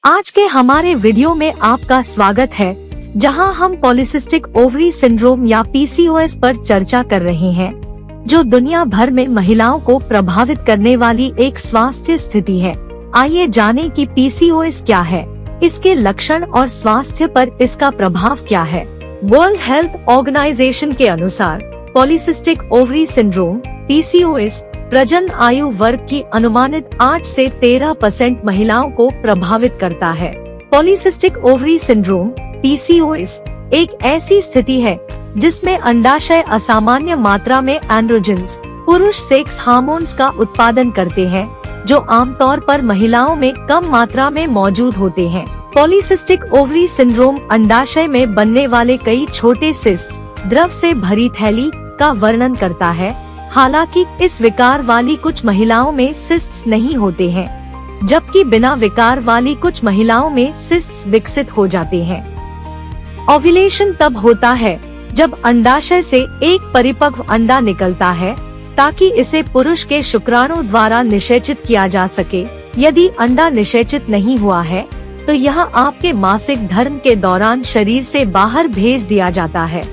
आज के हमारे वीडियो में आपका स्वागत है, जहां हम पॉलीसिस्टिक ओवरी सिंड्रोम या पीसीओएस पर चर्चा कर रहे हैं, जो दुनिया भर में महिलाओं को प्रभावित करने वाली एक स्वास्थ्य स्थिति है। आइए जानें कि पीसीओएस क्या है, इसके लक्षण और स्वास्थ्य पर इसका प्रभाव क्या है। वर्ल्ड हेल्थ ऑर्गेनाइजेशन के अनुसार पॉलीसिस्टिक ओवरी सिंड्रोम पीसीओएस प्रजनन आयु वर्ग की अनुमानित 8 से 13% महिलाओं को प्रभावित करता है। पॉलीसिस्टिक ओवरी सिंड्रोम पीसीओएस एक ऐसी स्थिति है जिसमें अंडाशय असामान्य मात्रा में एंड्रोजन्स पुरुष सेक्स हार्मोन्स का उत्पादन करते हैं, जो आमतौर पर महिलाओं में कम मात्रा में मौजूद होते हैं। पॉलीसिस्टिक ओवरी सिंड्रोम अंडाशय में बनने वाले कई छोटे सिस्ट्स द्रव से भरी थैली का वर्णन करता है। हालांकि इस विकार वाली कुछ महिलाओं में सिस्ट्स नहीं होते हैं, जबकि बिना विकार वाली कुछ महिलाओं में सिस्ट्स विकसित हो जाते हैं। ओव्यूलेशन तब होता है जब अंडाशय से एक परिपक्व अंडा निकलता है, ताकि इसे पुरुष के शुक्राणु द्वारा निषेचित किया जा सके। यदि अंडा निषेचित नहीं हुआ है, तो यह आपके मासिक धर्म के दौरान शरीर से बाहर भेज दिया जाता है।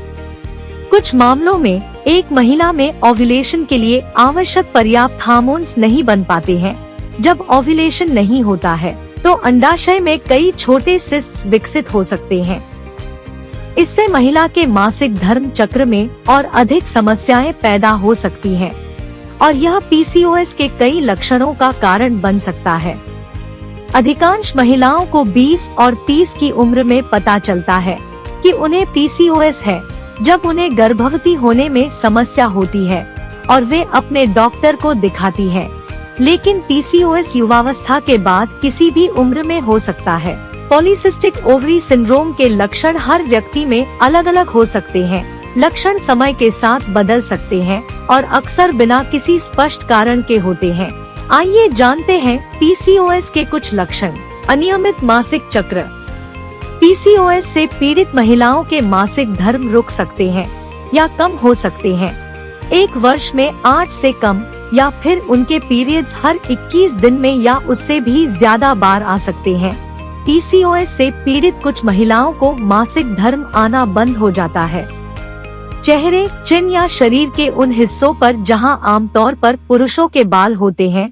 कुछ मामलों में एक महिला में ओव्यूलेशन के लिए आवश्यक पर्याप्त हार्मोन्स नहीं बन पाते हैं। जब ओव्यूलेशन नहीं होता है, तो अंडाशय में कई छोटे सिस्ट्स विकसित हो सकते हैं। इससे महिला के मासिक धर्म चक्र में और अधिक समस्याएं पैदा हो सकती हैं, और यह पीसीओएस के कई लक्षणों का कारण बन सकता है। अधिकांश महिलाओं को 20 और 30 की उम्र में पता चलता है कि उन्हें पीसीओएस है, जब उन्हें गर्भवती होने में समस्या होती है और वे अपने डॉक्टर को दिखाती हैं। लेकिन पीसीओएस युवावस्था के बाद किसी भी उम्र में हो सकता है। पॉलीसिस्टिक ओवरी सिंड्रोम के लक्षण हर व्यक्ति में अलग अलग हो सकते हैं। लक्षण समय के साथ बदल सकते हैं और अक्सर बिना किसी स्पष्ट कारण के होते हैं। आइए जानते हैं पीसीओएस के कुछ लक्षण। अनियमित मासिक चक्र। पीसीओएस से पीड़ित महिलाओं के मासिक धर्म रुक सकते हैं या कम हो सकते हैं। एक वर्ष में 8 से कम या फिर उनके पीरियड्स हर 21 दिन में या उससे भी ज्यादा बार आ सकते हैं। पीसीओएस से पीड़ित कुछ महिलाओं को मासिक धर्म आना बंद हो जाता है। चेहरे, चिन या शरीर के उन हिस्सों पर जहां आमतौर पर पुरुषों के बाल होते हैं,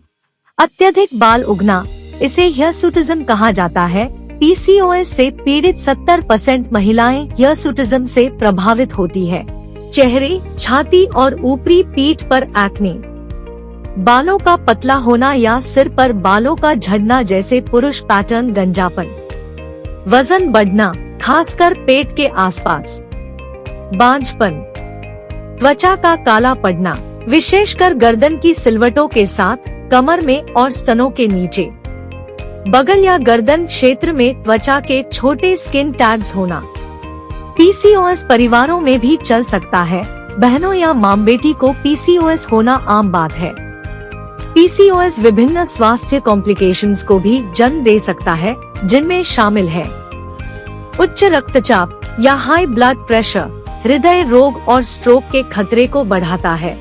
अत्यधिक बाल उगना, इसे हिर्सुटिज्म कहा जाता है। पीसीओएस से पीड़ित 70% महिलाएं हिर्सुटिज्म से प्रभावित होती है। चेहरे, छाती और ऊपरी पीठ पर एक्ने, बालों का पतला होना या सिर पर बालों का झड़ना जैसे पुरुष पैटर्न गंजापन, वजन बढ़ना, खासकर पेट के आसपास, बांझपन, त्वचा का काला पड़ना, विशेषकर गर्दन की सिलवटों के साथ, कमर में और स्तनों के नीचे, बगल या गर्दन क्षेत्र में त्वचा के छोटे स्किन टैग्स होना। पीसीओएस परिवारों में भी चल सकता है। बहनों या मां बेटी को पीसीओएस होना आम बात है। पीसीओएस विभिन्न स्वास्थ्य कॉम्प्लिकेशंस को भी जन्म दे सकता है, जिनमें शामिल है उच्च रक्तचाप या हाई ब्लड प्रेशर, हृदय रोग और स्ट्रोक के खतरे को बढ़ाता है।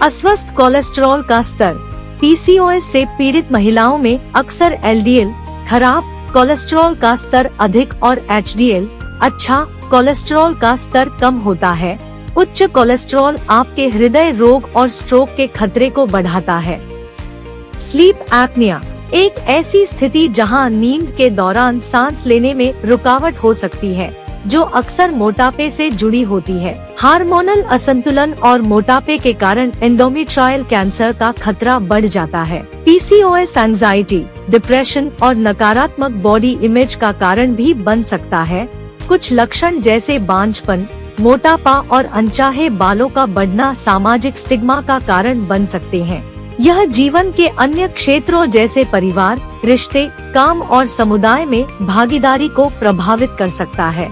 अस्वस्थ कोलेस्टेरॉल का स्तर। पीसीओएस से पीड़ित महिलाओं में अक्सर एलडीएल खराब कोलेस्टेरॉल का स्तर अधिक और एचडीएल अच्छा कोलेस्टेरॉल का स्तर कम होता है। उच्च कोलेस्टेरॉल आपके हृदय रोग और स्ट्रोक के खतरे को बढ़ाता है। स्लीप एपनिया एक ऐसी स्थिति जहां नींद के दौरान सांस लेने में रुकावट हो सकती है, जो अक्सर मोटापे से जुड़ी होती है। हार्मोनल असंतुलन और मोटापे के कारण एंडोमेट्रियल कैंसर का खतरा बढ़ जाता है। पीसीओएस एंजाइटी, डिप्रेशन और नकारात्मक बॉडी इमेज का कारण भी बन सकता है। कुछ लक्षण जैसे बांझपन, मोटापा और अनचाहे बालों का बढ़ना सामाजिक स्टिग्मा का कारण बन सकते हैं। यह जीवन के अन्य क्षेत्रों जैसे परिवार, रिश्ते, काम और समुदाय में भागीदारी को प्रभावित कर सकता है।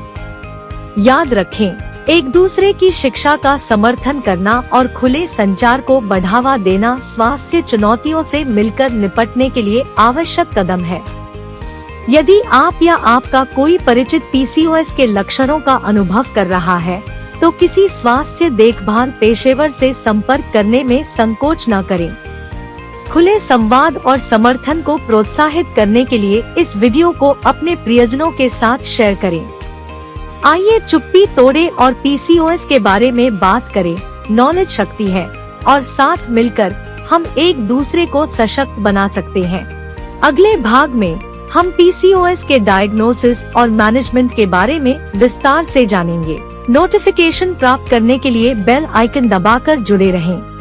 याद रखें, एक दूसरे की शिक्षा का समर्थन करना और खुले संचार को बढ़ावा देना स्वास्थ्य चुनौतियों से मिलकर निपटने के लिए आवश्यक कदम है। यदि आप या आपका कोई परिचित पीसीओएस के लक्षणों का अनुभव कर रहा है, तो किसी स्वास्थ्य देखभाल पेशेवर से संपर्क करने में संकोच न करें। खुले संवाद और समर्थन को प्रोत्साहित करने के लिए इस वीडियो को अपने प्रियजनों के साथ शेयर करें। आइए चुप्पी तोड़े और पीसीओएस के बारे में बात करें। नॉलेज शक्ति है और साथ मिलकर हम एक दूसरे को सशक्त बना सकते हैं। अगले भाग में हम पीसीओएस के डायग्नोसिस और मैनेजमेंट के बारे में विस्तार से जानेंगे। नोटिफिकेशन प्राप्त करने के लिए बेल आइकन दबाकर जुड़े रहें।